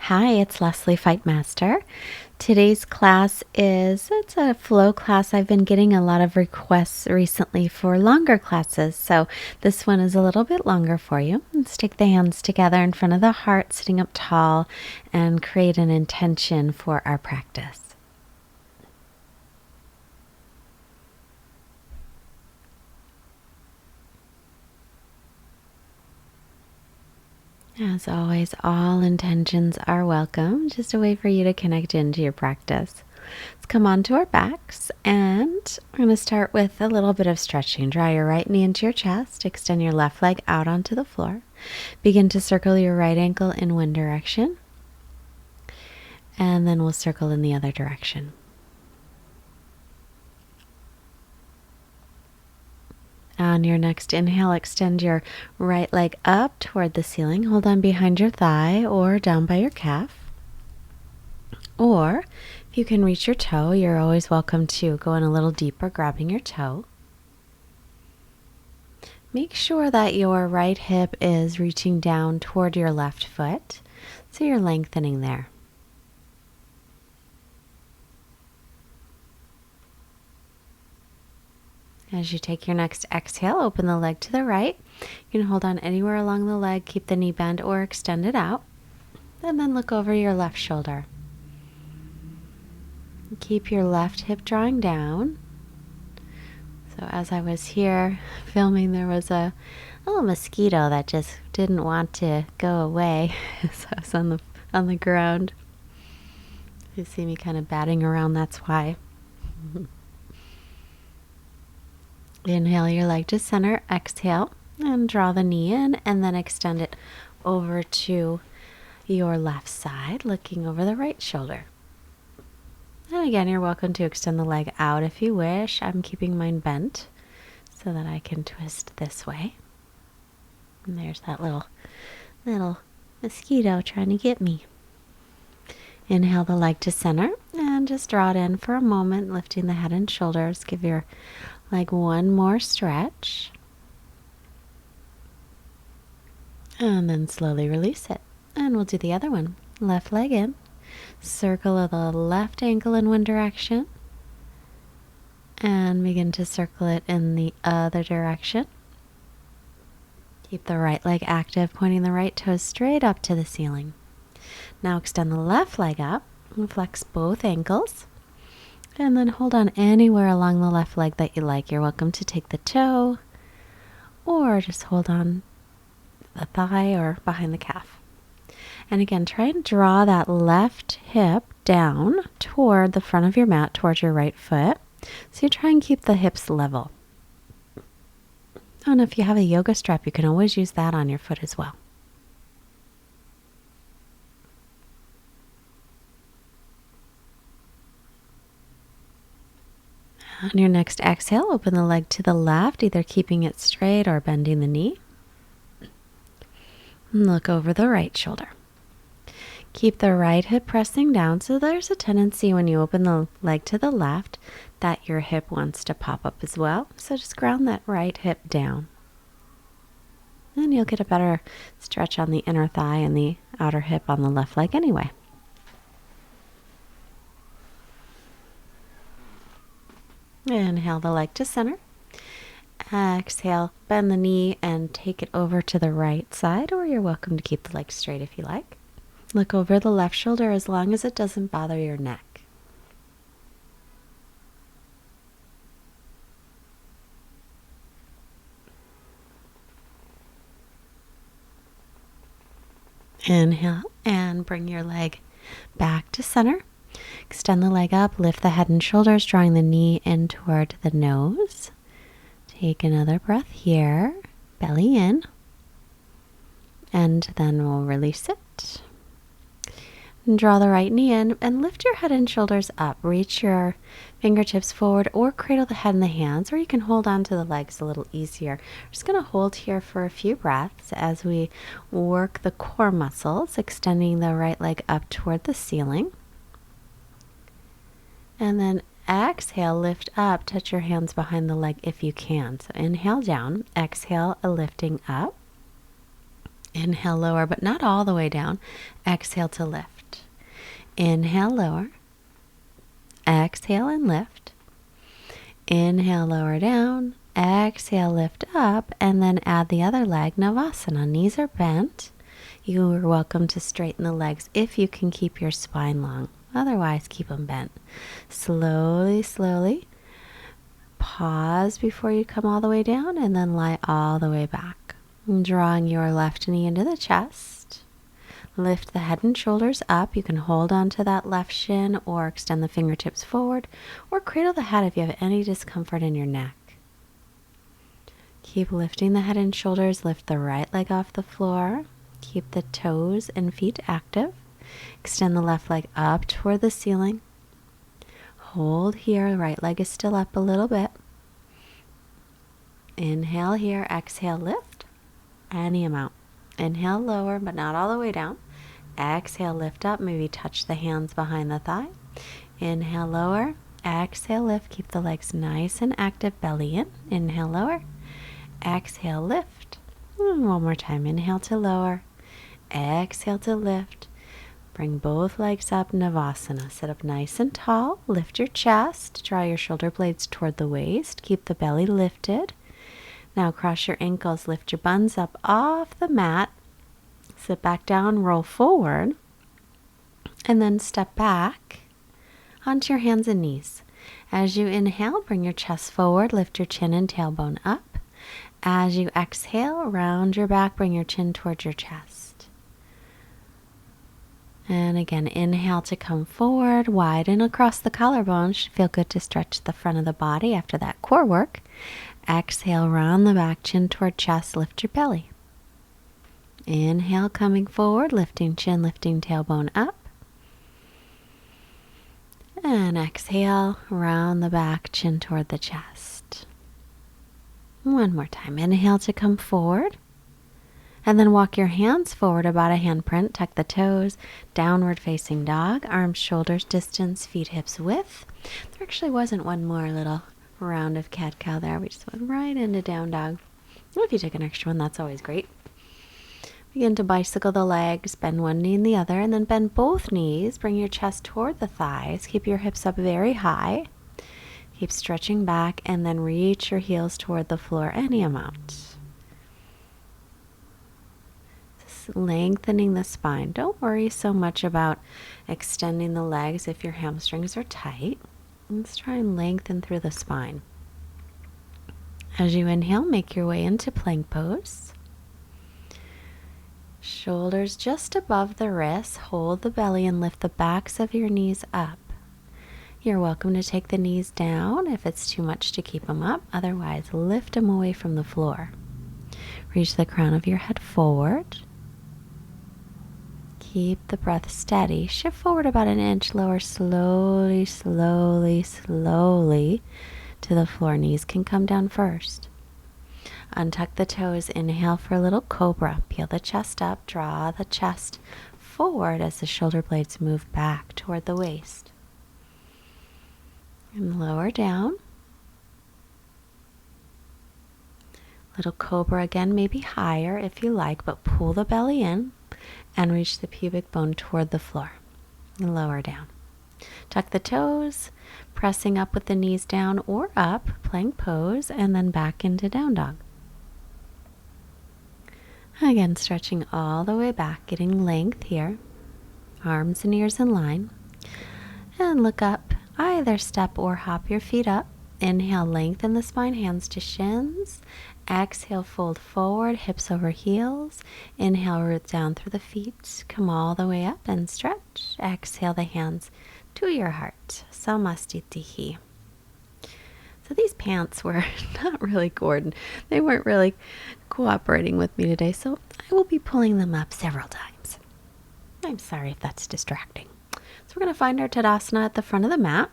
Hi, it's Lesley Fightmaster. Today's class it's a flow class. I've been getting a lot of requests recently for longer classes, so this one is a little bit longer for you. Let's take the hands together in front of the heart, sitting up tall, and create an intention for our practice. As always, all intentions are welcome. Just a way for you to connect into your practice. Let's come onto our backs, and we're going to start with a little bit of stretching. Draw your right knee into your chest, extend your left leg out onto the floor. Begin to circle your right ankle in one direction, and then we'll circle in the other direction. On your next inhale, extend your right leg up toward the ceiling. Hold on behind your thigh or down by your calf. Or if you can reach your toe, you're always welcome to go in a little deeper, grabbing your toe. Make sure that your right hip is reaching down toward your left foot, so you're lengthening there. As you take your next exhale, open the leg to the right. You can hold on anywhere along the leg, keep the knee bent or extend it out, and then look over your left shoulder. Keep your left hip drawing down. So as I was here filming, there was a little mosquito that just didn't want to go away. So I was on the ground. You see me kind of batting around, that's why. Inhale your leg to center, exhale, and draw the knee in, and then extend it over to your left side, looking over the right shoulder. And again, you're welcome to extend the leg out if you wish. I'm keeping mine bent so that I can twist this way. And there's that little mosquito trying to get me. Inhale the leg to center and just draw it in for a moment, lifting the head and shoulders. Give your leg one more stretch. And then slowly release it. And we'll do the other one. Left leg in. Circle of the left ankle in one direction. And begin to circle it in the other direction. Keep the right leg active, pointing the right toes straight up to the ceiling. Now extend the left leg up and flex both ankles. And then hold on anywhere along the left leg that you like. You're welcome to take the toe or just hold on the thigh or behind the calf. And again, try and draw that left hip down toward the front of your mat, towards your right foot. So you try and keep the hips level. And if you have a yoga strap, you can always use that on your foot as well. On your next exhale, open the leg to the left, either keeping it straight or bending the knee. And look over the right shoulder. Keep the right hip pressing down, so there's a tendency when you open the leg to the left that your hip wants to pop up as well. So just ground that right hip down. And you'll get a better stretch on the inner thigh and the outer hip on the left leg anyway. Inhale the leg to center. Exhale, bend the knee and take it over to the right side, or you're welcome to keep the leg straight if you like. Look over the left shoulder as long as it doesn't bother your neck. Inhale and bring your leg back to center. Extend the leg up, lift the head and shoulders, drawing the knee in toward the nose. Take another breath here, belly in, and then we'll release it. And draw the right knee in and lift your head and shoulders up. Reach your fingertips forward or cradle the head in the hands, or you can hold on to the legs a little easier. We're just going to hold here for a few breaths as we work the core muscles, extending the right leg up toward the ceiling. And then exhale, lift up, touch your hands behind the leg if you can. So inhale down, exhale, a lifting up. Inhale, lower, but not all the way down. Exhale to lift. Inhale, lower. Exhale and lift. Inhale, lower down. Exhale, lift up, and then add the other leg, Navasana. Knees are bent. You are welcome to straighten the legs if you can keep your spine long. Otherwise, keep them bent. Slowly, slowly. Pause before you come all the way down, and then lie all the way back. Drawing your left knee into the chest. Lift the head and shoulders up. You can hold on to that left shin or extend the fingertips forward or cradle the head if you have any discomfort in your neck. Keep lifting the head and shoulders. Lift the right leg off the floor. Keep the toes and feet active. Extend the left leg up toward the ceiling. Hold here. Right leg is still up a little bit. Inhale here. Exhale, lift. Any amount. Inhale, lower, but not all the way down. Exhale, lift up. Maybe touch the hands behind the thigh. Inhale, lower. Exhale, lift. Keep the legs nice and active. Belly in. Inhale, lower. Exhale, lift. And one more time. Inhale to lower. Exhale to lift. Bring both legs up. Navasana. Sit up nice and tall. Lift your chest. Draw your shoulder blades toward the waist. Keep the belly lifted. Now cross your ankles, lift your buns up off the mat, sit back down, roll forward, and then step back onto your hands and knees. As you inhale, bring your chest forward, lift your chin and tailbone up. As you exhale, round your back, bring your chin towards your chest. And again, inhale to come forward, widen across the collarbone. Should feel good to stretch the front of the body after that core work. Exhale, round the back, chin toward chest, lift your belly. Inhale, coming forward, lifting chin, lifting tailbone up. And exhale, round the back, chin toward the chest. One more time. Inhale to come forward. And then walk your hands forward about a handprint. Tuck the toes, downward facing dog, arms, shoulders, distance, feet, hips, width. There actually wasn't one more little round of cat-cow there. We just went right into down dog. Well, if you take an extra one, that's always great. Begin to bicycle the legs, bend one knee and the other, and then bend both knees. Bring your chest toward the thighs. Keep your hips up very high. Keep stretching back, and then reach your heels toward the floor any amount. Just lengthening the spine. Don't worry so much about extending the legs if your hamstrings are tight. Let's try and lengthen through the spine. As you inhale, make your way into plank pose. Shoulders just above the wrists. Hold the belly and lift the backs of your knees up. You're welcome to take the knees down if it's too much to keep them up. Otherwise, lift them away from the floor. Reach the crown of your head forward. Keep the breath steady. Shift forward about an inch, lower slowly, slowly, slowly to the floor. Knees can come down first. Untuck the toes. Inhale for a little cobra. Peel the chest up. Draw the chest forward as the shoulder blades move back toward the waist. And lower down. Little cobra again, maybe higher if you like, but pull the belly in. And reach the pubic bone toward the floor. And lower down. Tuck the toes, pressing up with the knees down or up, plank pose, and then back into down dog. Again, stretching all the way back, getting length here. Arms and ears in line. And look up, either step or hop your feet up. Inhale, lengthen the spine, hands to shins. Exhale, fold forward, hips over heels. Inhale, root down through the feet. Come all the way up and stretch. Exhale the hands to your heart. Samastitihi. So these pants were not really coordinated. They weren't really cooperating with me today, so I will be pulling them up several times. I'm sorry if that's distracting. So we're going to find our Tadasana at the front of the mat.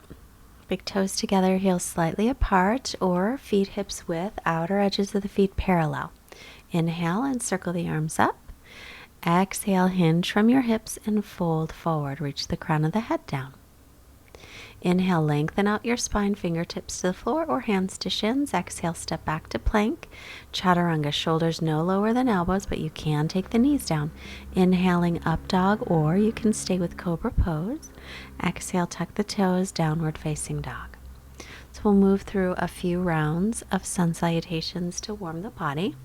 Big toes together, heels slightly apart, or feet hips width, outer edges of the feet parallel. Inhale and circle the arms up. Exhale, hinge from your hips and fold forward. Reach the crown of the head down. Inhale, lengthen out your spine, fingertips to the floor or hands to shins. Exhale, step back to plank. Chaturanga, shoulders no lower than elbows, but you can take the knees down. Inhaling, up dog, or you can stay with Cobra pose. Exhale, tuck the toes, downward facing dog. So we'll move through a few rounds of sun salutations to warm the body.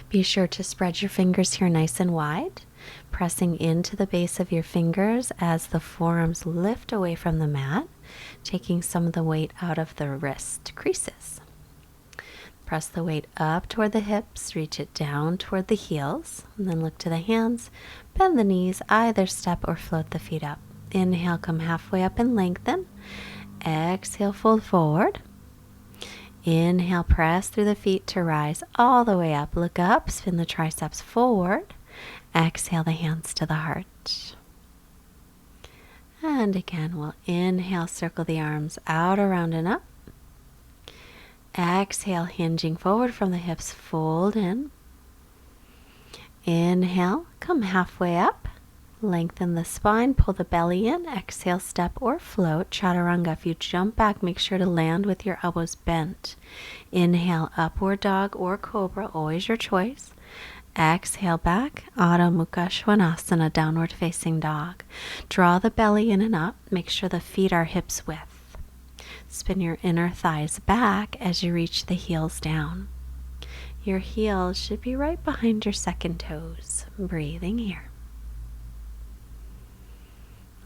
Be sure to spread your fingers here nice and wide, pressing into the base of your fingers as the forearms lift away from the mat, taking some of the weight out of the wrist creases. Press the weight up toward the hips, reach it down toward the heels, and then look to the hands. Bend the knees, either step or float the feet up. Inhale, come halfway up and lengthen. Exhale, fold forward. Inhale, press through the feet to rise all the way up. Look up, spin the triceps forward. Exhale the hands to the heart. And again, we'll inhale, circle the arms out, around, and up. Exhale, hinging forward from the hips, fold in. Inhale, come halfway up. Lengthen the spine, pull the belly in. Exhale, step or float. Chaturanga. If you jump back, make sure to land with your elbows bent. Inhale, upward dog or cobra, always your choice. Exhale back, Adho Mukha Svanasana, downward facing dog. Draw the belly in and up. Make sure the feet are hips width. Spin your inner thighs back as you reach the heels down. Your heels should be right behind your second toes. Breathing here.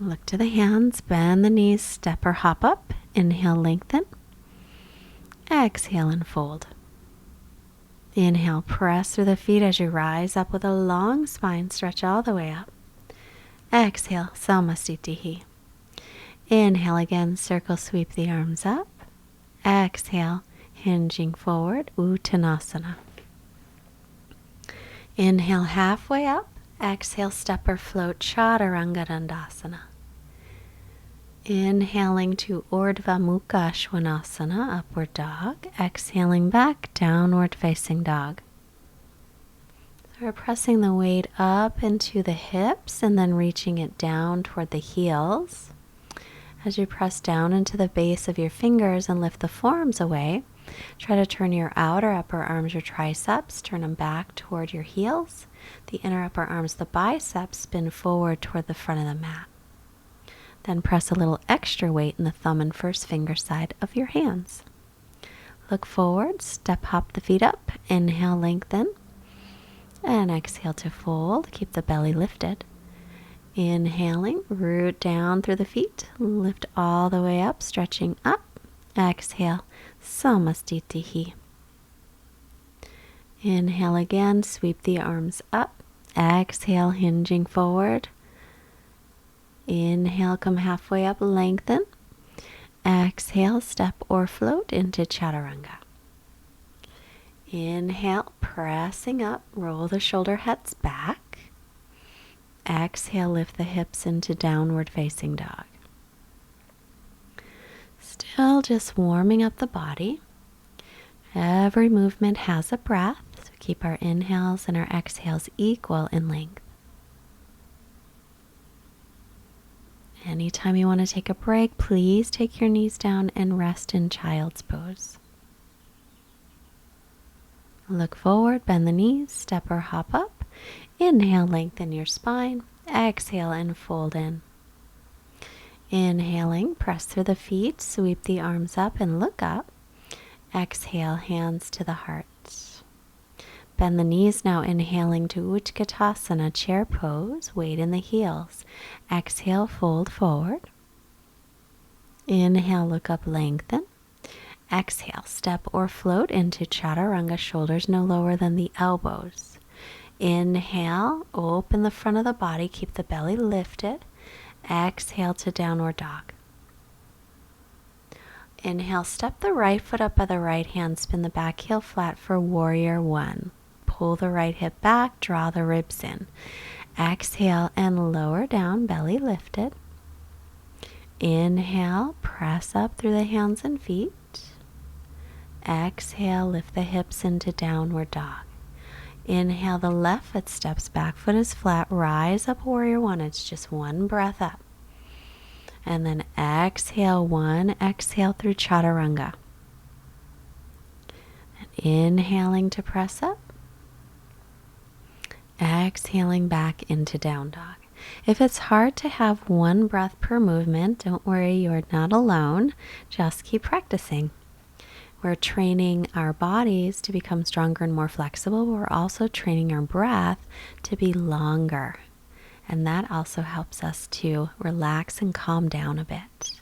Look to the hands, bend the knees, step or hop up. Inhale, lengthen. Exhale and fold. Inhale, press through the feet as you rise up with a long spine. Stretch all the way up. Exhale, Samasthiti. Inhale again, circle, sweep the arms up. Exhale, hinging forward, Uttanasana. Inhale, halfway up. Exhale, step or float, Chaturanga Dandasana. Inhaling to Urdhva Mukha Svanasana, upward dog. Exhaling back, downward facing dog. So we're pressing the weight up into the hips and then reaching it down toward the heels. As you press down into the base of your fingers and lift the forearms away, try to turn your outer upper arms, your triceps, turn them back toward your heels. The inner upper arms, the biceps, spin forward toward the front of the mat. Then press a little extra weight in the thumb and first finger side of your hands. Look forward, step, hop the feet up. Inhale, lengthen. And exhale to fold. Keep the belly lifted. Inhaling, root down through the feet. Lift all the way up, stretching up. Exhale, Samasthiti. Inhale again, sweep the arms up. Exhale, hinging forward. Inhale, come halfway up, lengthen. Exhale, step or float into Chaturanga. Inhale, pressing up, roll the shoulder heads back. Exhale, lift the hips into downward facing dog. Still just warming up the body. Every movement has a breath, so keep our inhales and our exhales equal in length. Anytime you want to take a break, please take your knees down and rest in child's pose. Look forward, bend the knees, step or hop up. Inhale, lengthen your spine. Exhale and fold in. Inhaling, press through the feet, sweep the arms up and look up. Exhale, hands to the heart. Bend the knees now, inhaling to Utkatasana, chair pose, weight in the heels. Exhale, fold forward. Inhale, look up, lengthen. Exhale, step or float into Chaturanga, shoulders no lower than the elbows. Inhale, open the front of the body, keep the belly lifted. Exhale to downward dog. Inhale, step the right foot up by the right hand, spin the back heel flat for warrior one. Pull the right hip back, draw the ribs in. Exhale and lower down, belly lifted. Inhale, press up through the hands and feet. Exhale, lift the hips into downward dog. Inhale, the left foot steps back, foot is flat, rise up warrior one. It's just one breath up. And then exhale 1, exhale through chaturanga. And inhaling to press up. Exhaling back into down dog. If it's hard to have one breath per movement, don't worry, you're not alone. Just keep practicing. We're training our bodies to become stronger and more flexible. We're also training our breath to be longer. And that also helps us to relax and calm down a bit,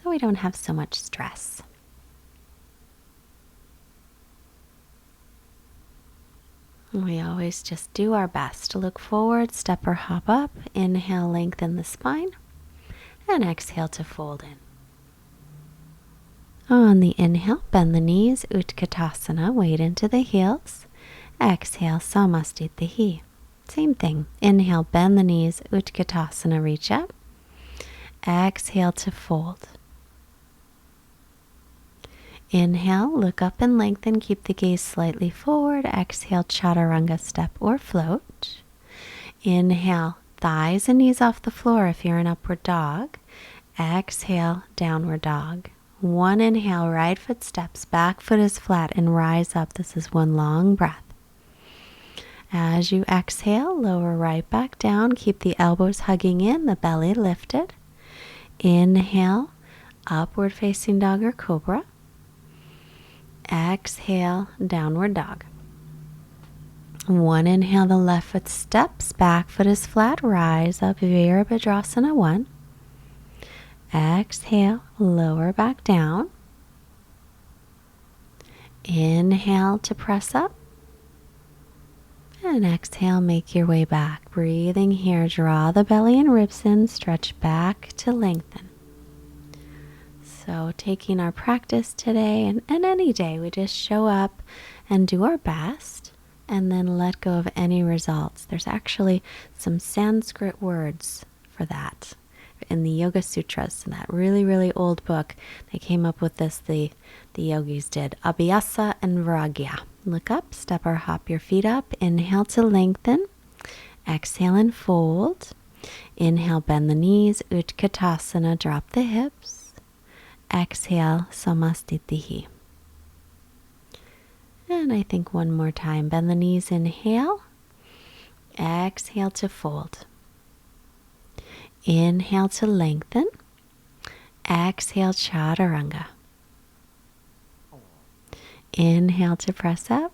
so we don't have so much stress. We always just do our best to look forward, step or hop up, inhale, lengthen the spine, and exhale to fold in. On the inhale, bend the knees, Utkatasana, weight into the heels. Exhale, Samastitihi. Same thing. Inhale, bend the knees, Utkatasana, reach up. Exhale to fold. Inhale, look up and lengthen, keep the gaze slightly forward. Exhale, chaturanga, step or float. Inhale, thighs and knees off the floor if you're in upward dog. Exhale, downward dog. One inhale, right foot steps, back foot is flat, and rise up. This is one long breath. As you exhale, lower right back down. Keep the elbows hugging in, the belly lifted. Inhale, upward facing dog or cobra. Exhale, downward dog. One inhale, the left foot steps, back foot is flat, rise up, Virabhadrasana 1. Exhale, lower back down. Inhale to press up. And exhale, make your way back. Breathing here, draw the belly and ribs in, stretch back to lengthen. So taking our practice today and any day, we just show up and do our best and then let go of any results. There's actually some Sanskrit words for that in the Yoga Sutras, in that really, really old book. They came up with this, the yogis did. Abhyasa and Viragya. Look up, step or hop your feet up. Inhale to lengthen. Exhale and fold. Inhale, bend the knees. Utkatasana, drop the hips. Exhale, Samastitihi. And I think one more time. Bend the knees, inhale. Exhale to fold. Inhale to lengthen. Exhale, chaturanga. Inhale to press up.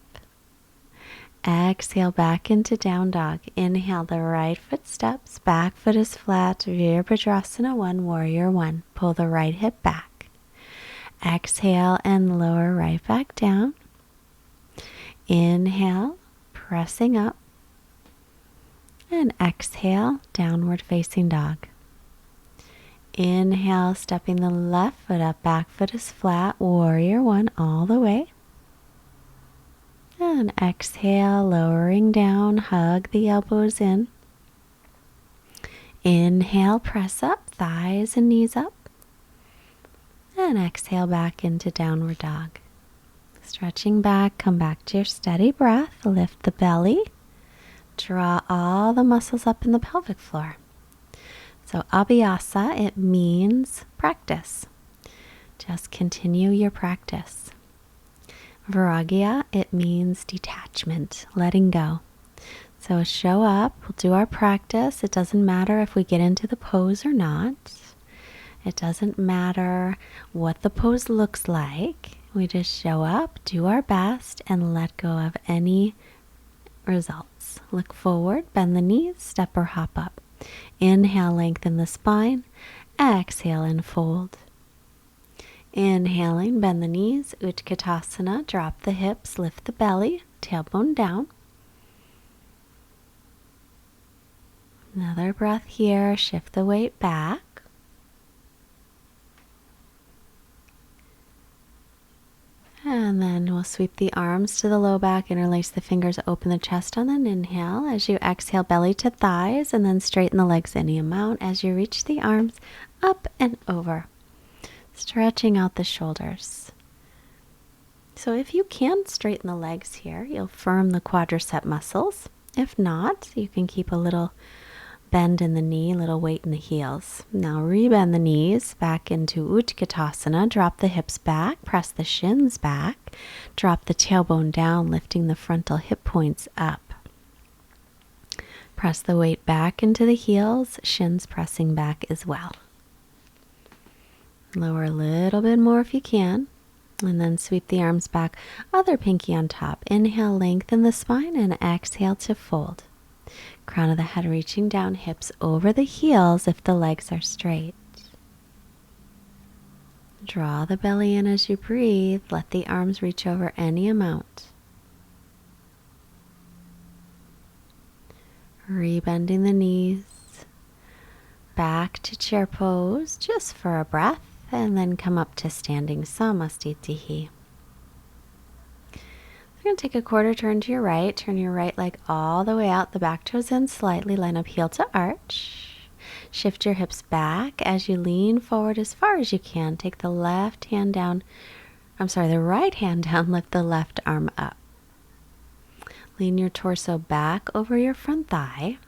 Exhale back into down dog. Inhale, the right foot steps, back foot is flat, Virabhadrasana 1, warrior 1. Pull the right hip back. Exhale and lower right back down. Inhale, pressing up. And exhale, downward facing dog. Inhale, stepping the left foot up, back foot is flat, warrior 1 all the way. And exhale, lowering down, hug the elbows in. Inhale, press up, thighs and knees up. And exhale back into downward dog. Stretching back, come back to your steady breath, lift the belly. Draw all the muscles up in the pelvic floor. So abhyasa, it means practice. Just continue your practice. Viragya, it means detachment, letting go. So show up, we'll do our practice. It doesn't matter if we get into the pose or not. It doesn't matter what the pose looks like. We just show up, do our best, and let go of any results. Look forward, bend the knees, step or hop up. Inhale, lengthen the spine. Exhale and fold. Inhaling, bend the knees, Utkatasana, drop the hips, lift the belly, tailbone down. Another breath here, shift the weight back. And then we'll sweep the arms to the low back, interlace the fingers, open the chest on an inhale. As you exhale, belly to thighs, and then straighten the legs any amount as you reach the arms up and over. Stretching out the shoulders. So if you can straighten the legs here, you'll firm the quadricep muscles. If not, you can keep a little bend in the knee, little weight in the heels. Now rebend the knees back into Utkatasana. Drop the hips back, press the shins back, drop the tailbone down, lifting the frontal hip points up. Press the weight back into the heels, shins pressing back as well. Lower a little bit more if you can, and then sweep the arms back, other pinky on top. Inhale, lengthen the spine, and exhale to fold. Crown of the head reaching down, hips over the heels if the legs are straight. Draw the belly in as you breathe. Let the arms reach over any amount. Rebending the knees. Back to chair pose just for a breath, and then come up to standing samastitihi. You're going to take a quarter turn to your right. Turn your right leg all the way out, the back toes in slightly. Line up heel to arch. Shift your hips back as you lean forward as far as you can. Take the right hand down, lift the left arm up. Lean your torso back over your front thigh.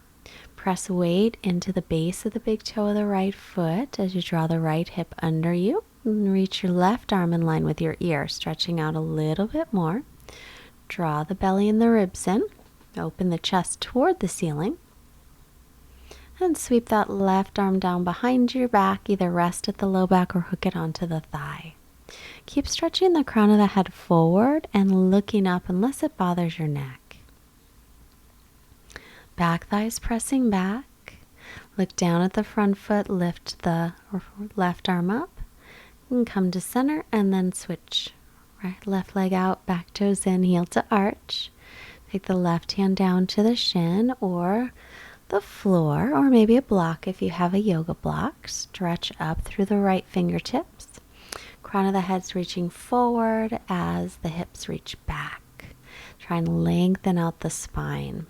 Press weight into the base of the big toe of the right foot as you draw the right hip under you. And reach your left arm in line with your ear, stretching out a little bit more. Draw the belly and the ribs in. Open the chest toward the ceiling. And sweep that left arm down behind your back. Either rest at the low back or hook it onto the thigh. Keep stretching the crown of the head forward and looking up unless it bothers your neck. Back thighs pressing back. Look down at the front foot. Lift the left arm up. And come to center and then switch. Right, left leg out, back toes in, heel to arch. Take the left hand down to the shin or the floor, or maybe a block if you have a yoga block. Stretch up through the right fingertips. Crown of the head's reaching forward as the hips reach back. Try and lengthen out the spine.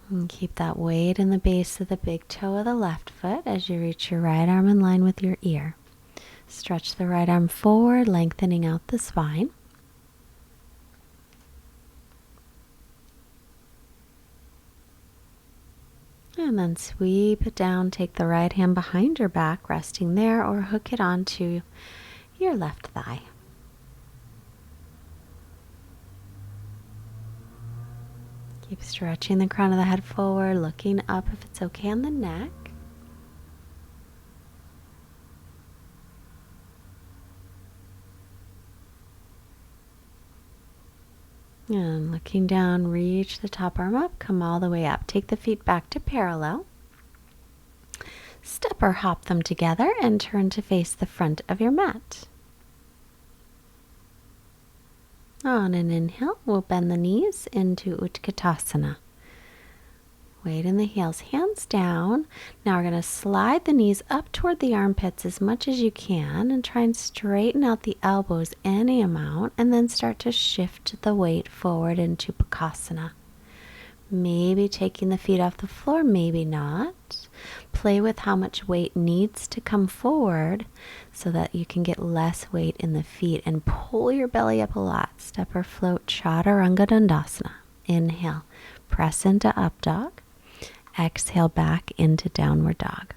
And keep that weight in the base of the big toe of the left foot as you reach your right arm in line with your ear. Stretch the right arm forward, lengthening out the spine. And then sweep it down. Take the right hand behind your back, resting there, or hook it onto your left thigh. Keep stretching the crown of the head forward, looking up if it's okay on the neck. And looking down, reach the top arm up, come all the way up. Take the feet back to parallel. Step or hop them together and turn to face the front of your mat. On an inhale, we'll bend the knees into Utkatasana. Weight in the heels, hands down. Now we're going to slide the knees up toward the armpits as much as you can and try and straighten out the elbows any amount, and then start to shift the weight forward into Bakasana. Maybe taking the feet off the floor, maybe not. Play with how much weight needs to come forward so that you can get less weight in the feet, and pull your belly up a lot. Step or float, Chaturanga Dandasana. Inhale, press into up dog. Exhale back into downward dog.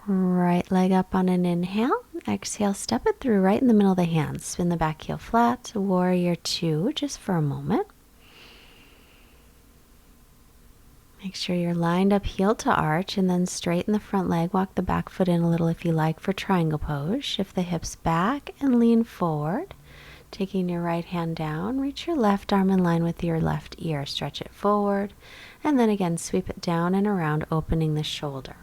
Right leg up on an inhale. Exhale, step it through right in the middle of the hands. Spin the back heel flat. Warrior two, just for a moment. Make sure you're lined up heel to arch, and then straighten the front leg. Walk the back foot in a little if you like for triangle pose. Shift the hips back and lean forward. Taking your right hand down, reach your left arm in line with your left ear. Stretch it forward, and then again sweep it down and around, opening the shoulder.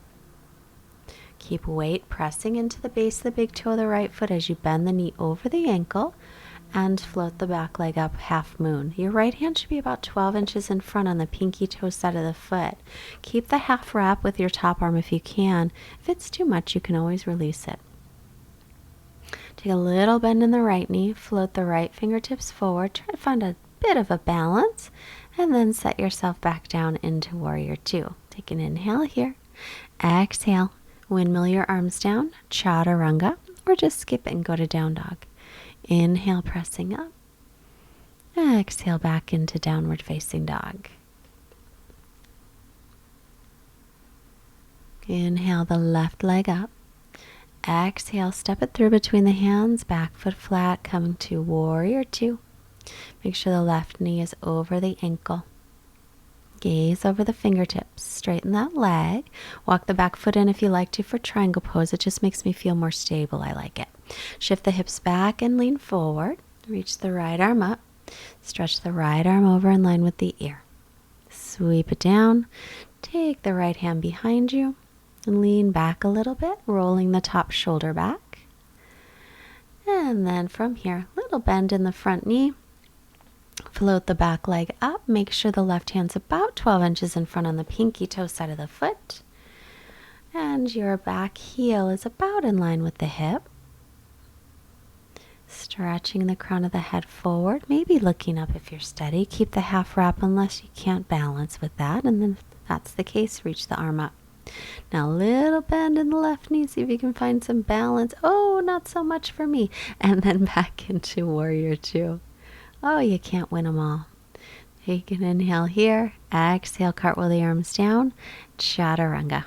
Keep weight pressing into the base of the big toe of the right foot as you bend the knee over the ankle and float the back leg up half moon. Your right hand should be about 12 inches in front on the pinky toe side of the foot. Keep the half wrap with your top arm if you can. If it's too much, you can always release it. Take a little bend in the right knee, float the right fingertips forward, try to find a bit of a balance, and then set yourself back down into warrior two. Take an inhale here, exhale, windmill your arms down, chaturanga, or just skip it and go to down dog. Inhale, pressing up, Exhale back into downward facing dog. Inhale the left leg up. Exhale, step it through between the hands, back foot flat, coming to warrior two. Make sure the left knee is over the ankle. Gaze over the fingertips. Straighten that leg. Walk the back foot in if you like to for triangle pose. It just makes me feel more stable. I like it. Shift the hips back and lean forward. Reach the right arm up. Stretch the right arm over in line with the ear. Sweep it down. Take the right hand behind you and lean back a little bit, rolling the top shoulder back. And then from here, little bend in the front knee. Float the back leg up. Make sure the left hand's about 12 inches in front on the pinky toe side of the foot. And your back heel is about in line with the hip. Stretching the crown of the head forward, maybe looking up if you're steady. Keep the half wrap unless you can't balance with that. And then if that's the case, reach the arm up. Now a little bend in the left knee. See if you can find some balance. Oh, not so much for me. And then back into warrior two. Oh, you can't win them all. Take an inhale here. Exhale, cartwheel the arms down. Chaturanga.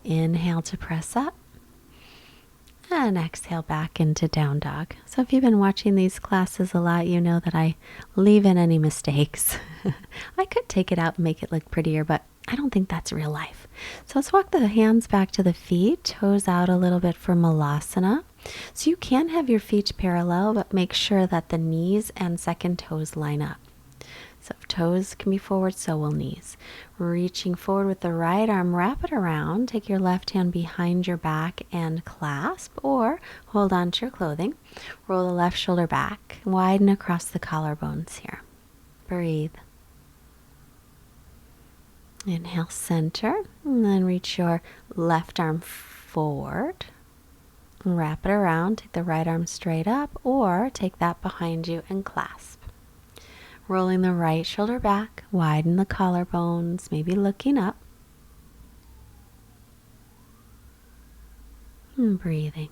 Inhale to press up. And exhale back into down dog. So if you've been watching these classes a lot, you know that I leave in any mistakes. I could take it out and make it look prettier, but I don't think that's real life. So let's walk the hands back to the feet, toes out a little bit for Malasana. So you can have your feet parallel, but make sure that the knees and second toes line up. So if toes can be forward, so will knees. Reaching forward with the right arm, wrap it around. Take your left hand behind your back and clasp, or hold on to your clothing. Roll the left shoulder back. Widen across the collarbones here. Breathe. Inhale, center, and then reach your left arm forward. Wrap it around. Take the right arm straight up, or take that behind you and clasp. Rolling the right shoulder back, widen the collarbones, maybe looking up. And breathing.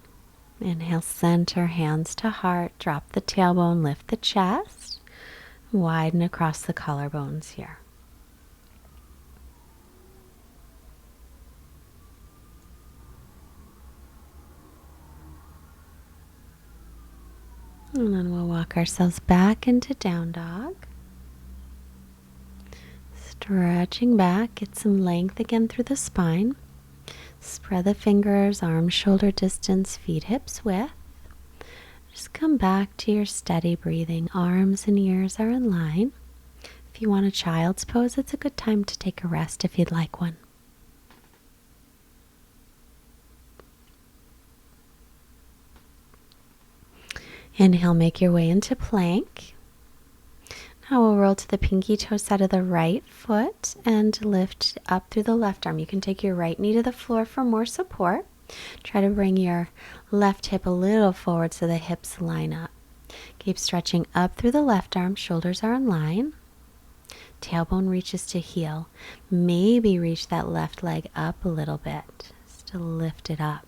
Inhale, center, hands to heart. Drop the tailbone, lift the chest. Widen across the collarbones here. And then we'll walk ourselves back into down dog. Stretching back, get some length again through the spine. Spread the fingers, arms shoulder distance, feet hips width. Just come back to your steady breathing. Arms and ears are in line. If you want a child's pose, it's a good time to take a rest if you'd like one. Inhale, make your way into plank. Now we'll roll to the pinky toe side of the right foot and lift up through the left arm. You can take your right knee to the floor for more support. Try to bring your left hip a little forward so the hips line up. Keep stretching up through the left arm. Shoulders are in line. Tailbone reaches to heel. Maybe reach that left leg up a little bit just to lift it up.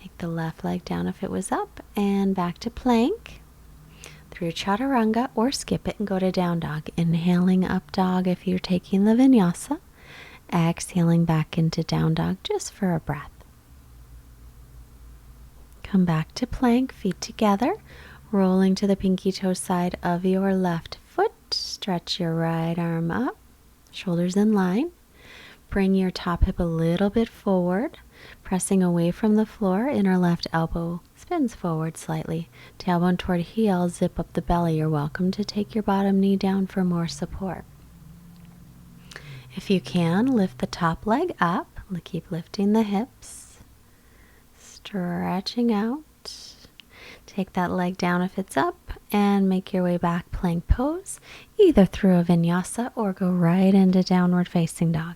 Take the left leg down if it was up and back to plank. Through chaturanga, or skip it and go to down dog. Inhaling up dog if you're taking the vinyasa. Exhaling back into down dog just for a breath. Come back to plank, feet together. Rolling to the pinky toe side of your left foot. Stretch your right arm up. Shoulders in line. Bring your top hip a little bit forward. Pressing away from the floor, inner left elbow spins forward slightly. Tailbone toward heel, zip up the belly. You're welcome to take your bottom knee down for more support. If you can, lift the top leg up. Keep lifting the hips. Stretching out. Take that leg down if it's up and make your way back plank pose, either through a vinyasa or go right into downward facing dog.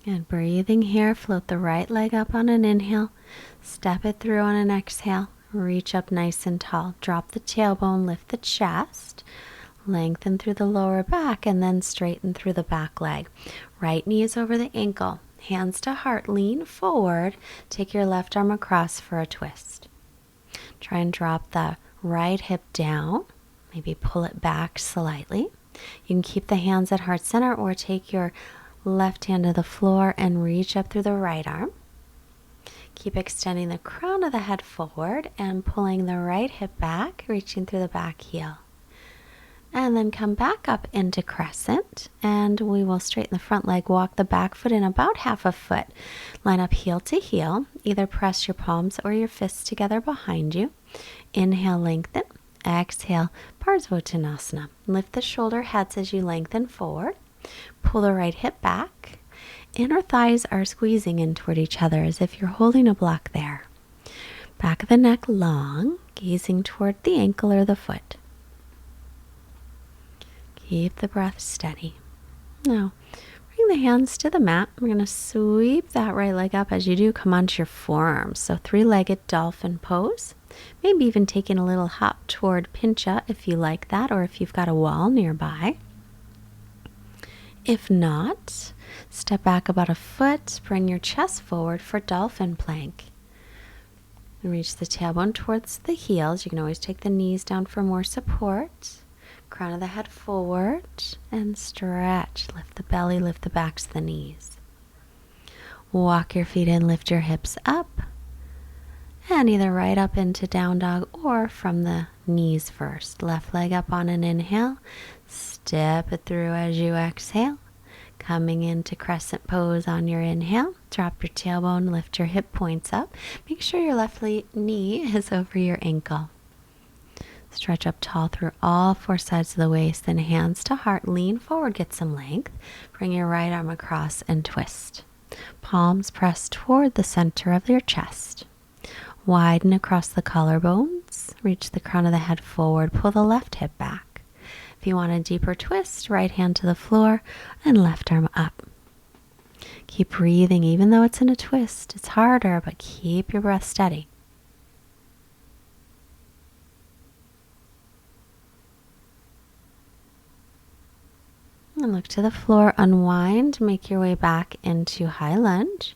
And breathing here, float the right leg up on an inhale, step it through on an exhale, reach up nice and tall, drop the tailbone, lift the chest, lengthen through the lower back, and then straighten through the back leg. Right knee is over the ankle, Hands to heart, lean forward. Take your left arm across for a twist. Try and drop the right hip down. Maybe pull it back slightly. You can keep the hands at heart center or take your left hand to the floor and reach up through the right arm. Keep extending the crown of the head forward and pulling the right hip back, reaching through the back heel. And then come back up into crescent, and we will straighten the front leg, walk the back foot in about half a foot. Line up heel to heel. Either press your palms or your fists together behind you. Inhale, lengthen. Exhale, Paschimottanasana. Lift the shoulder heads as you lengthen forward. Pull the right hip back. Inner thighs are squeezing in toward each other as if you're holding a block there. Back of the neck long, gazing toward the ankle or the foot. Keep the breath steady. Now, bring the hands to the mat. We're going to sweep that right leg up. As you do, come onto your forearms. So 3-legged dolphin pose. Maybe even taking a little hop toward pincha if you like that, or if you've got a wall nearby. If not, step back about a foot. Bring your chest forward for Dolphin Plank. And reach the tailbone towards the heels. You can always take the knees down for more support. Crown of the head forward and stretch. Lift the belly, lift the backs of the knees. Walk your feet in, lift your hips up. And either right up into down dog or from the knees first. Left leg up on an inhale. Step it through as you exhale. Coming into crescent pose on your inhale. Drop your tailbone, lift your hip points up. Make sure your left knee is over your ankle. Stretch up tall through all 4 sides of the waist. Then hands to heart, lean forward, get some length. Bring your right arm across and twist. Palms press toward the center of your chest. Widen across the collarbones. Reach the crown of the head forward. Pull the left hip back. If you want a deeper twist, right hand to the floor and left arm up. Keep breathing, even though it's in a twist. It's harder, but keep your breath steady. And look to the floor, unwind, make your way back into high lunge.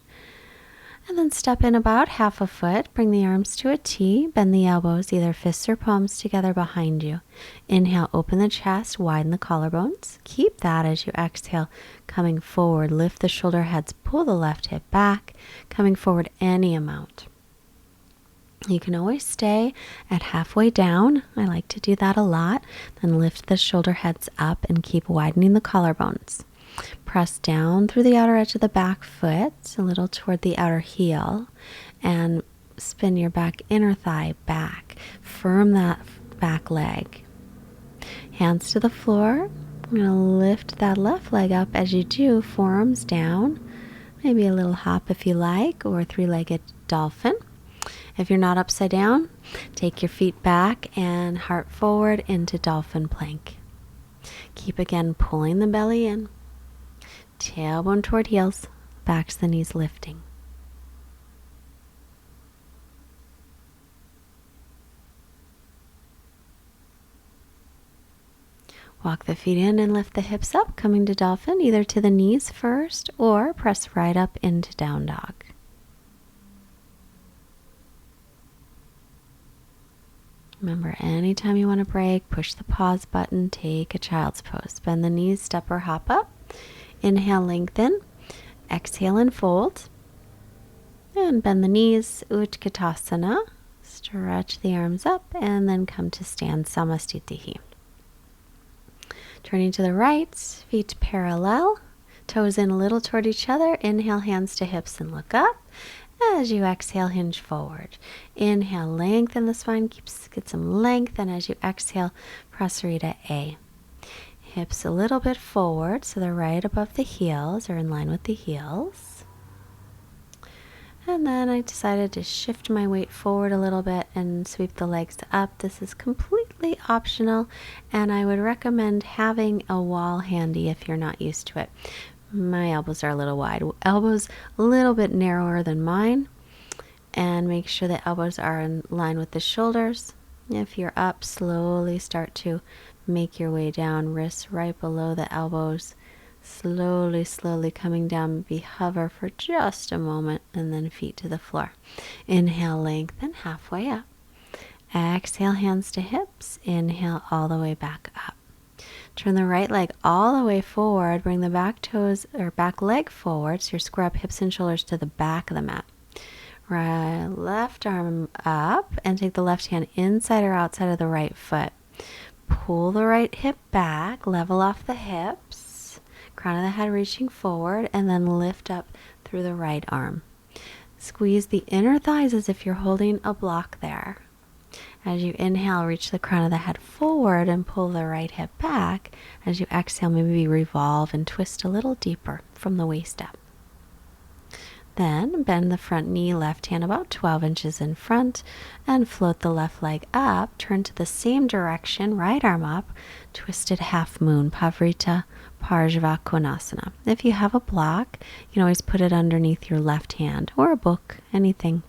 And then step in about half a foot, bring the arms to a T, bend the elbows, either fists or palms together behind you. Inhale, open the chest, widen the collarbones. Keep that as you exhale, coming forward, lift the shoulder heads, pull the left hip back, coming forward any amount. You can always stay at halfway down. I like to do that a lot. Then lift the shoulder heads up and keep widening the collarbones. Press down through the outer edge of the back foot, a little toward the outer heel, and spin your back inner thigh back. Firm that back leg. Hands to the floor. I'm going to lift that left leg up as you do, forearms down. Maybe a little hop if you like, or 3-legged dolphin. If you're not upside down, take your feet back and heart forward into Dolphin Plank. Keep again pulling the belly in. Tailbone toward heels, backs the knees lifting. Walk the feet in and lift the hips up, coming to dolphin, either to the knees first or press right up into down dog. Remember, anytime you want to break, push the pause button, take a child's pose. Bend the knees, step or hop up. Inhale, lengthen. Exhale and fold. And bend the knees, Utkatasana. Stretch the arms up and then come to stand, Samastitihi. Turning to the right, feet parallel, toes in a little toward each other. Inhale, hands to hips and look up. As you exhale, hinge forward. Inhale, lengthen the spine, get some length, and as you exhale, Prasarita A. Hips a little bit forward, so they're right above the heels or in line with the heels. And then I decided to shift my weight forward a little bit and sweep the legs up. This is completely optional, and I would recommend having a wall handy if you're not used to it. My elbows are a little wide. Elbows a little bit narrower than mine. And make sure the elbows are in line with the shoulders. If you're up, slowly start to make your way down. Wrists right below the elbows. Slowly, slowly coming down. Maybe hover for just a moment and then feet to the floor. Inhale, lengthen halfway up. Exhale, hands to hips. Inhale, all the way back up. Turn the right leg all the way forward. Bring the back toes or back leg forward. So you're square up, hips and shoulders to the back of the mat. Right, left arm up and take the left hand inside or outside of the right foot. Pull the right hip back, level off the hips, crown of the head reaching forward, and then lift up through the right arm. Squeeze the inner thighs as if you're holding a block there. As you inhale, reach the crown of the head forward and pull the right hip back. As you exhale, maybe revolve and twist a little deeper from the waist up. Then bend the front knee, left hand about 12 inches in front, and float the left leg up. Turn to the same direction, right arm up, twisted half moon, Pavrita Parjva Konasana. If you have a block, you can always put it underneath your left hand or a book, anything.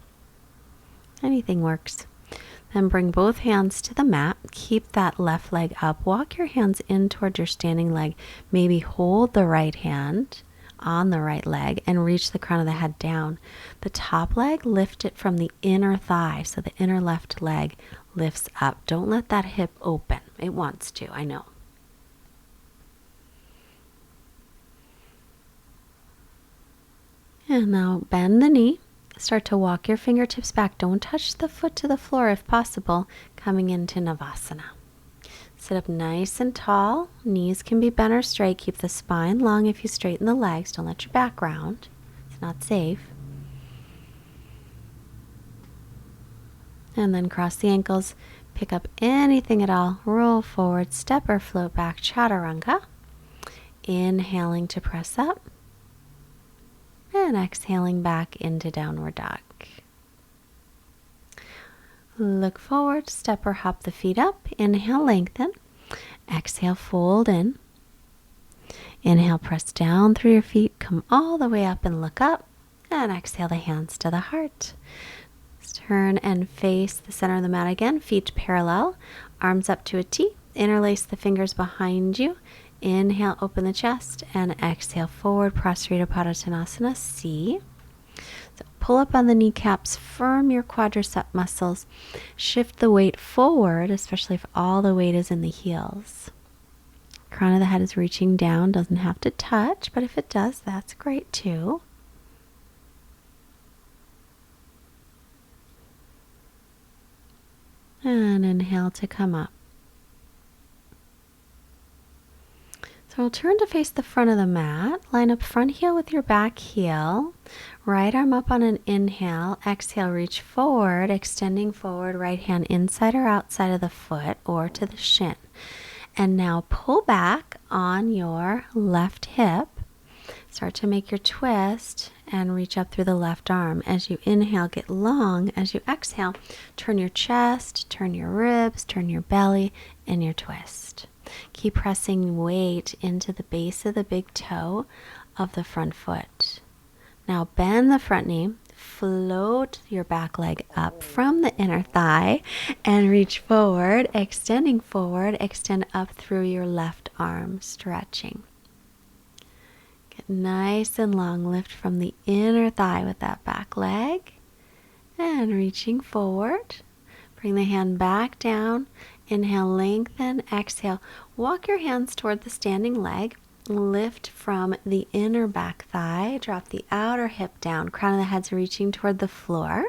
Anything works. Then bring both hands to the mat. Keep that left leg up. Walk your hands in toward your standing leg. Maybe hold the right hand on the right leg and reach the crown of the head down. The top leg, lift it from the inner thigh. So the inner left leg lifts up. Don't let that hip open. It wants to, I know. And now bend the knee. Start to walk your fingertips back. Don't touch the foot to the floor if possible. Coming into Navasana. Sit up nice and tall. Knees can be bent or straight. Keep the spine long if you straighten the legs. Don't let your back round. It's not safe. And then cross the ankles. Pick up anything at all. Roll forward, step or float back. Chaturanga. Inhaling to press up. And exhaling back into downward dog. Look forward, step or hop the feet up. Inhale, lengthen. Exhale, fold in. Inhale, press down through your feet. Come all the way up and look up. And exhale the hands to the heart. Turn and face the center of the mat again. Feet parallel. Arms up to a T. Interlace the fingers behind you. Inhale, open the chest, and exhale, forward, Paschimottanasana, C. So pull up on the kneecaps, firm your quadricep muscles. Shift the weight forward, especially if all the weight is in the heels. Crown of the head is reaching down, doesn't have to touch, but if it does, that's great too. And inhale to come up. So we'll turn to face the front of the mat. Line up front heel with your back heel. Right arm up on an inhale. Exhale, reach forward, extending forward, right hand inside or outside of the foot or to the shin. And now pull back on your left hip. Start to make your twist and reach up through the left arm. As you inhale, get long. As you exhale, turn your chest, turn your ribs, turn your belly, and your twist. Keep pressing weight into the base of the big toe of the front foot. Now bend the front knee, float your back leg up from the inner thigh and reach forward, extending forward, extend up through your left arm, stretching. Get nice and long, lift from the inner thigh with that back leg and reaching forward. Bring the hand back down. Inhale, lengthen. Exhale, walk your hands toward the standing leg. Lift from the inner back thigh. Drop the outer hip down. Crown of the head's reaching toward the floor.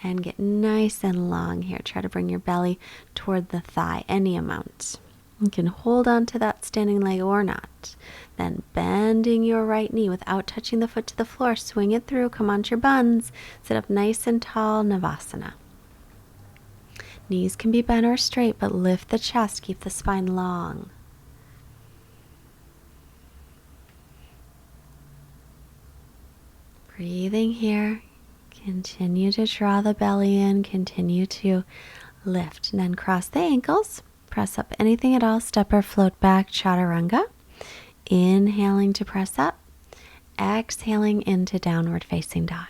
And get nice and long here. Try to bring your belly toward the thigh, any amount. You can hold on to that standing leg or not. Then bending your right knee without touching the foot to the floor. Swing it through. Come onto your buns. Sit up nice and tall, Navasana. Knees can be bent or straight, but lift the chest. Keep the spine long. Breathing here. Continue to draw the belly in. Continue to lift. And then cross the ankles. Press up anything at all. Step or float back. Chaturanga. Inhaling to press up. Exhaling into downward facing dog.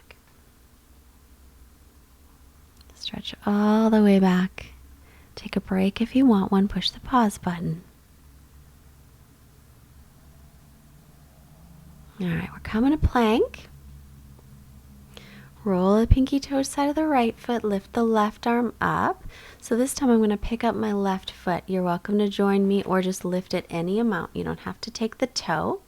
Stretch all the way back. Take a break if you want one. Push the pause button. All right, we're coming to plank. Roll the pinky toe side of the right foot, lift the left arm up. So this time I'm going to pick up my left foot. You're welcome to join me or just lift it any amount. You don't have to take the toe.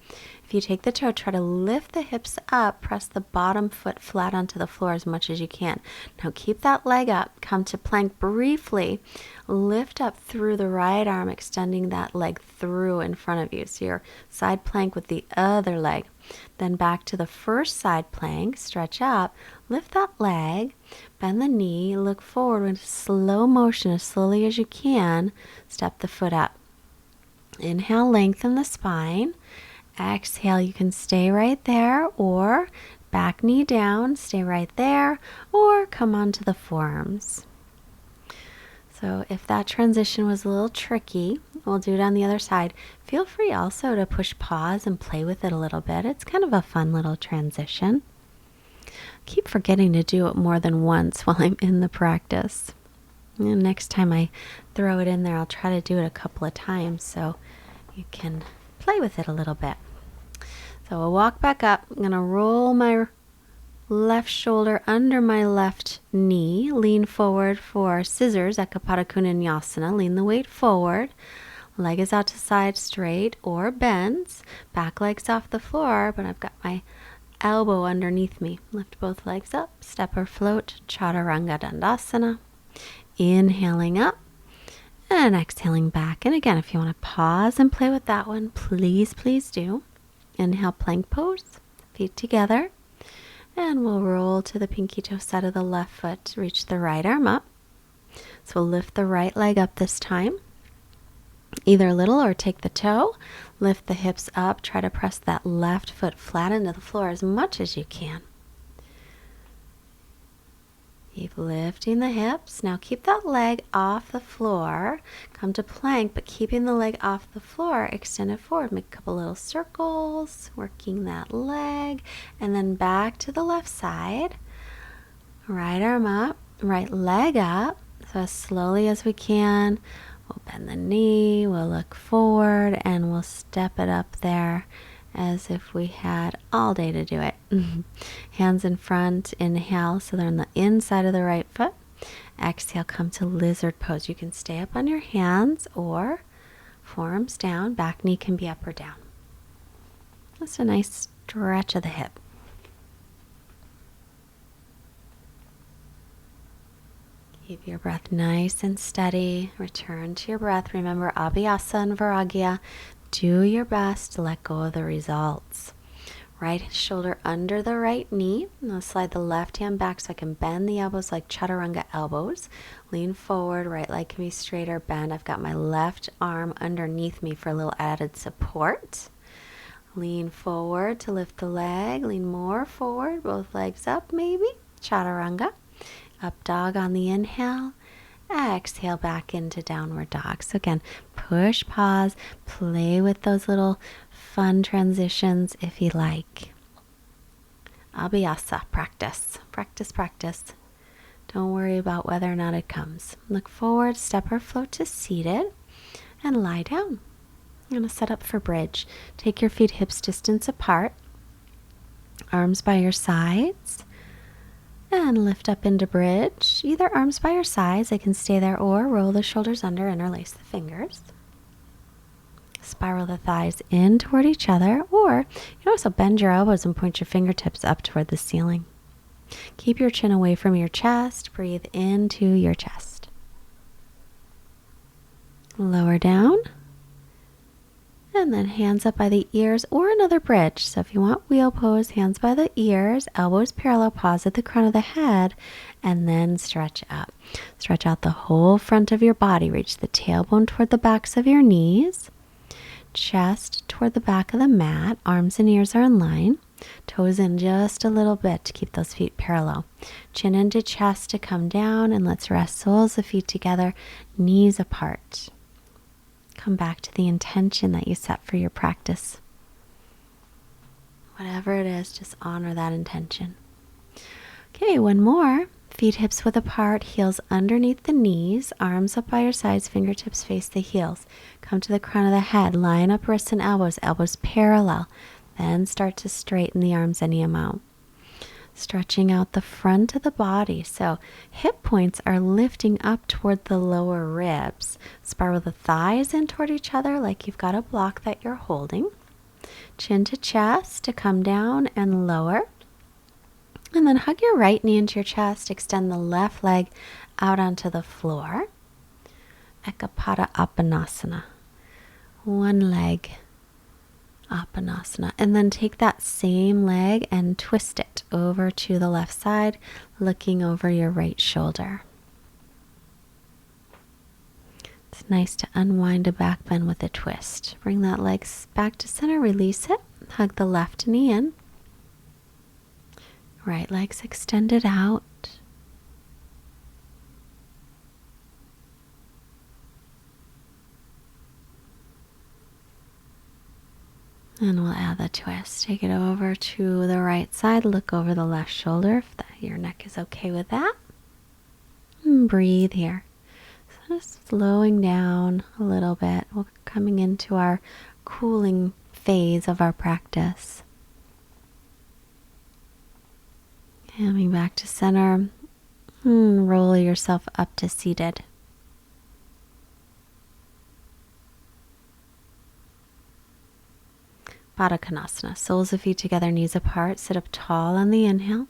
If you take the toe, try to lift the hips up, press the bottom foot flat onto the floor as much as you can. Now keep that leg up, come to plank briefly, lift up through the right arm, extending that leg through in front of you. So your side plank with the other leg. Then back to the first side plank, stretch up, lift that leg, bend the knee, look forward with slow motion as slowly as you can, step the foot up. Inhale, lengthen the spine. Exhale, you can stay right there or back knee down, stay right there, or come onto the forearms. So if that transition was a little tricky, we'll do it on the other side. Feel free also to push pause and play with it a little bit. It's kind of a fun little transition. Keep forgetting to do it more than once while I'm in the practice. And next time I throw it in there, I'll try to do it a couple of times so you can play with it a little bit. So we'll walk back up. I'm going to roll my left shoulder under my left knee. Lean forward for scissors, Ekapada Vinyasa. Lean the weight forward. Leg is out to side straight or bends. Back leg's off the floor, but I've got my elbow underneath me. Lift both legs up. Step or float. Chaturanga Dandasana. Inhaling up. And exhaling back. And again, if you want to pause and play with that one, please, please do. Inhale, plank pose, feet together. And we'll roll to the pinky toe side of the left foot. Reach the right arm up. So we'll lift the right leg up this time. Either a little or take the toe. Lift the hips up. Try to press that left foot flat into the floor as much as you can. Keep lifting the hips. Now keep that leg off the floor. Come to plank, but keeping the leg off the floor, extend it forward. Make a couple little circles, working that leg. And then back to the left side. Right arm up, right leg up. So as slowly as we can. We'll bend the knee, we'll look forward, and we'll step it up there as if we had all day to do it. Hands in front, inhale, so they're on the inside of the right foot. Exhale, come to lizard pose. You can stay up on your hands or forearms down. Back knee can be up or down. That's a nice stretch of the hip. Keep your breath nice and steady. Return to your breath. Remember Abhyasa and Vairagya. Do your best to let go of the results. Right shoulder under the right knee. Now slide the left hand back so I can bend the elbows like chaturanga elbows. Lean forward. Right leg can be straight or bend. I've got my left arm underneath me for a little added support. Lean forward to lift the leg. Lean more forward. Both legs up maybe. Chaturanga. Up dog on the inhale. Exhale back into downward dog. So again, push, pause, play with those little fun transitions if you like. Abhyasa, practice, practice, practice. Don't worry about whether or not it comes. Look forward, step or float to seated, and lie down. I'm going to set up for bridge. Take your feet hips distance apart, arms by your sides. And lift up into bridge. Either arms by your sides, they can stay there, or roll the shoulders under, interlace the fingers. Spiral the thighs in toward each other, or you can also bend your elbows and point your fingertips up toward the ceiling. Keep your chin away from your chest. Breathe into your chest. Lower down. And then hands up by the ears or another bridge. So if you want wheel pose, hands by the ears, elbows parallel, pause at the crown of the head, and then stretch up. Stretch out the whole front of your body. Reach the tailbone toward the backs of your knees. Chest toward the back of the mat. Arms and ears are in line. Toes in just a little bit to keep those feet parallel. Chin into chest to come down, and let's rest soles of feet together, knees apart. Come back to the intention that you set for your practice. Whatever it is, just honor that intention. Okay, one more. Feet hips width apart, heels underneath the knees, arms up by your sides, fingertips face the heels. Come to the crown of the head, line up wrists and elbows, elbows parallel. Then start to straighten the arms any amount. Stretching out the front of the body. So hip points are lifting up toward the lower ribs. Spiral the thighs in toward each other like you've got a block that you're holding. Chin to chest to come down and lower. And then hug your right knee into your chest. Extend the left leg out onto the floor. Utkatasana. One leg. Apanasana. And then take that same leg and twist it over to the left side, looking over your right shoulder. It's nice to unwind a back bend with a twist. Bring that leg back to center, release it, hug the left knee in. Right leg's extended out. And we'll add the twist. Take it over to the right side. Look over the left shoulder if your neck is okay with that. And breathe here. So just slowing down a little bit. We're coming into our cooling phase of our practice. Coming back to center. And roll yourself up to seated. Konasana. Soles of feet together, knees apart. Sit up tall on the inhale.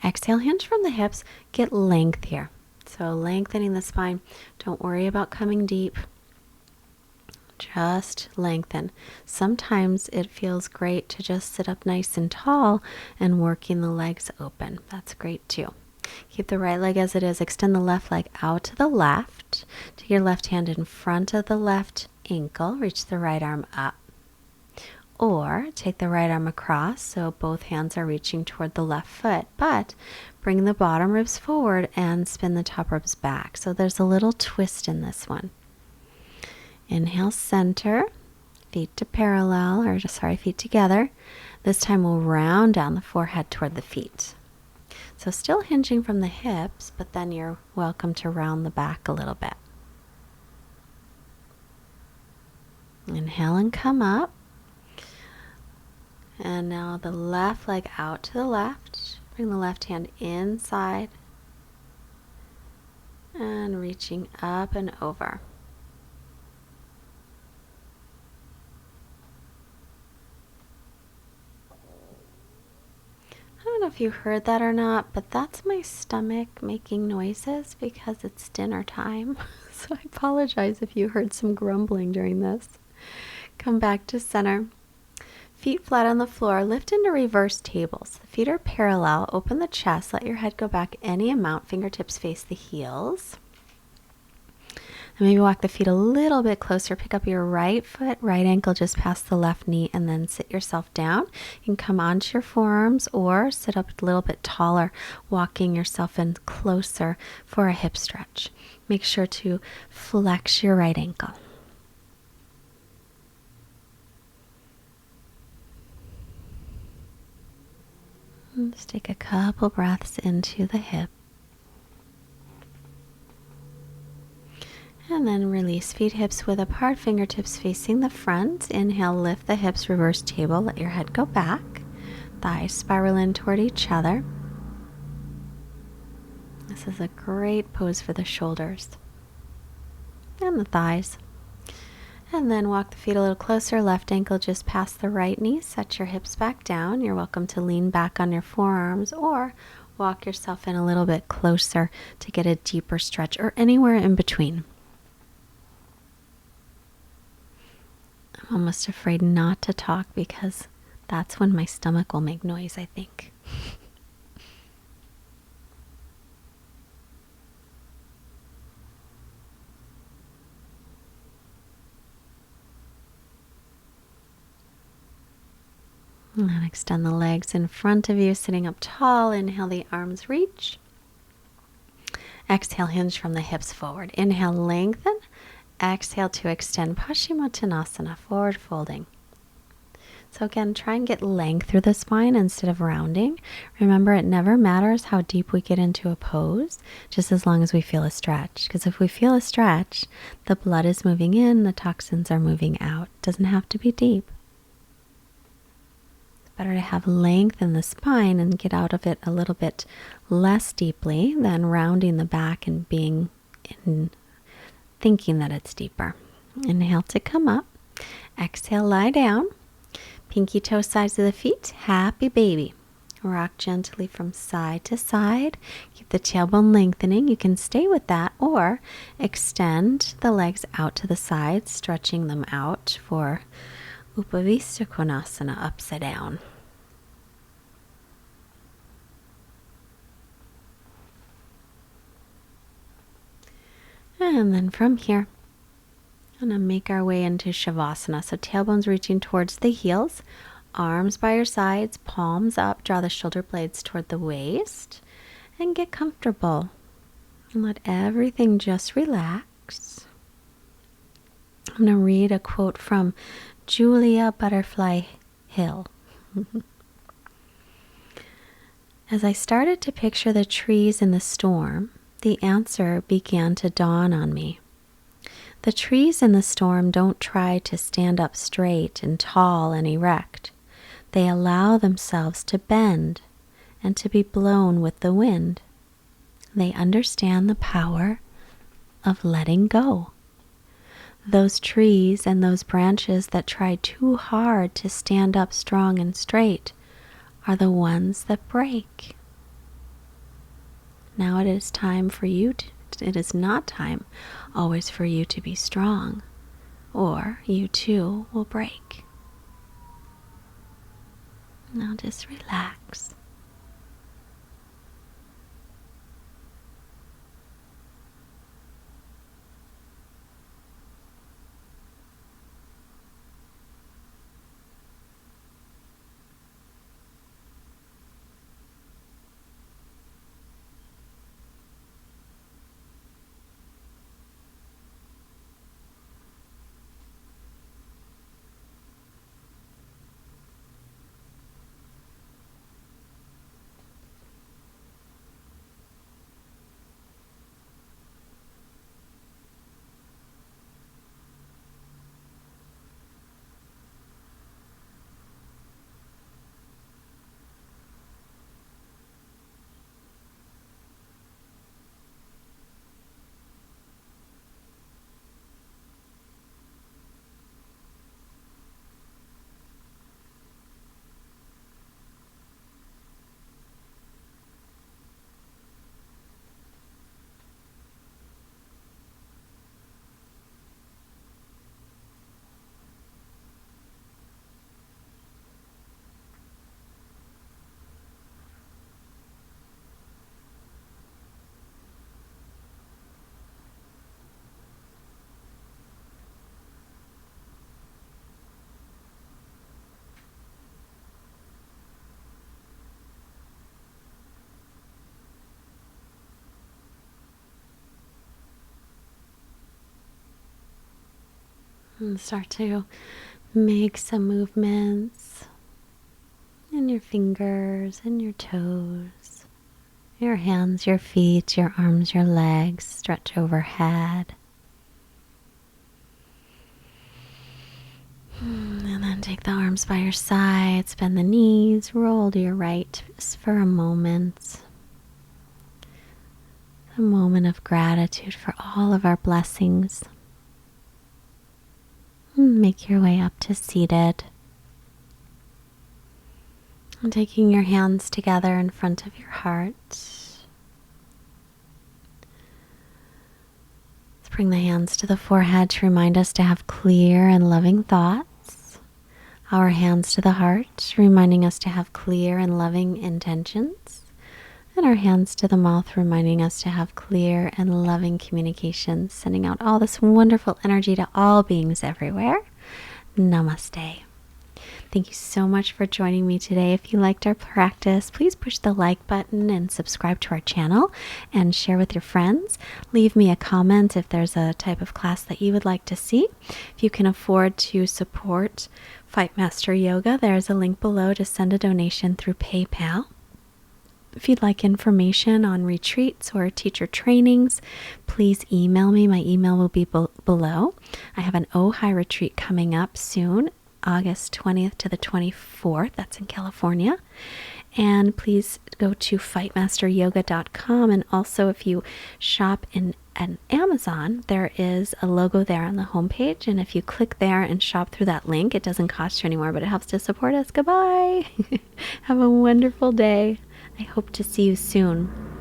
Exhale, hinge from the hips. Get length here. So lengthening the spine. Don't worry about coming deep. Just lengthen. Sometimes it feels great to just sit up nice and tall and working the legs open. That's great too. Keep the right leg as it is. Extend the left leg out to the left. Take your left hand in front of the left ankle. Reach the right arm up. Or take the right arm across so both hands are reaching toward the left foot, but bring the bottom ribs forward and spin the top ribs back. So there's a little twist in this one. Inhale, center, feet together. This time we'll round down the forehead toward the feet. So still hinging from the hips, but then you're welcome to round the back a little bit. Inhale and come up. And now the left leg out to the left. Bring the left hand inside. And reaching up and over. I don't know if you heard that or not, but that's my stomach making noises because it's dinner time. So I apologize if you heard some grumbling during this. Come back to center. Feet flat on the floor, lift into reverse tables. The feet are parallel, open the chest, let your head go back any amount, fingertips face the heels. And maybe walk the feet a little bit closer, pick up your right foot, right ankle just past the left knee, and then sit yourself down. You can come onto your forearms or sit up a little bit taller, walking yourself in closer for a hip stretch. Make sure to flex your right ankle. Just take a couple breaths into the hip. And then release, feet hips width apart, fingertips facing the front. Inhale, lift the hips, reverse table, let your head go back. Thighs spiral in toward each other. This is a great pose for the shoulders and the thighs. And then walk the feet a little closer, left ankle just past the right knee. Set your hips back down. You're welcome to lean back on your forearms or walk yourself in a little bit closer to get a deeper stretch or anywhere in between. I'm almost afraid not to talk because that's when my stomach will make noise, I think. And extend the legs in front of you, sitting up tall. Inhale, the arms reach. Exhale, hinge from the hips forward. Inhale, lengthen. Exhale to extend. Paschimottanasana, forward folding. So again, try and get length through the spine instead of rounding. Remember, it never matters how deep we get into a pose, just as long as we feel a stretch. Because if we feel a stretch, the blood is moving in, the toxins are moving out. It doesn't have to be deep. Better to have length in the spine and get out of it a little bit less deeply than rounding the back and thinking that it's deeper. Inhale to come up. Exhale, lie down. Pinky toe sides of the feet. Happy baby. Rock gently from side to side. Keep the tailbone lengthening. You can stay with that or extend the legs out to the sides, stretching them out for Upavista Konasana, upside down. And then from here, I'm going to make our way into Shavasana. So tailbones reaching towards the heels, arms by your sides, palms up, draw the shoulder blades toward the waist, and get comfortable. And let everything just relax. I'm going to read a quote from Julia Butterfly Hill. As I started to picture the trees in the storm, the answer began to dawn on me. The trees in the storm don't try to stand up straight and tall and erect. They allow themselves to bend and to be blown with the wind. They understand the power of letting go. Those trees and those branches that try too hard to stand up strong and straight are the ones that break. Now it is time for you it is not time always for you to be strong, or you too will break. Now just relax. And start to make some movements in your fingers and your toes, your hands, your feet, your arms, your legs. Stretch overhead. And then take the arms by your side, bend the knees, roll to your right just for a moment. A moment of gratitude for all of our blessings. Make your way up to seated. And taking your hands together in front of your heart. Let's bring the hands to the forehead to remind us to have clear and loving thoughts. Our hands to the heart, reminding us to have clear and loving intentions. And our hands to the mouth, reminding us to have clear and loving communications, sending out all this wonderful energy to all beings everywhere. Namaste. Thank you so much for joining me today. If you liked our practice, please push the like button and subscribe to our channel and share with your friends. Leave me a comment if there's a type of class that you would like to see. If you can afford to support Fightmaster Yoga, there's a link below to send a donation through PayPal. If you'd like information on retreats or teacher trainings, please email me. My email will be below. I have an Ojai retreat coming up soon August 20th to the 24th. That's in California. And please go to fightmasteryoga.com. And also, if you shop in Amazon, there is a logo there on the homepage. And if you click there and shop through that link, it doesn't cost you anymore, but it helps to support us. Goodbye. Have a wonderful day. I hope to see you soon.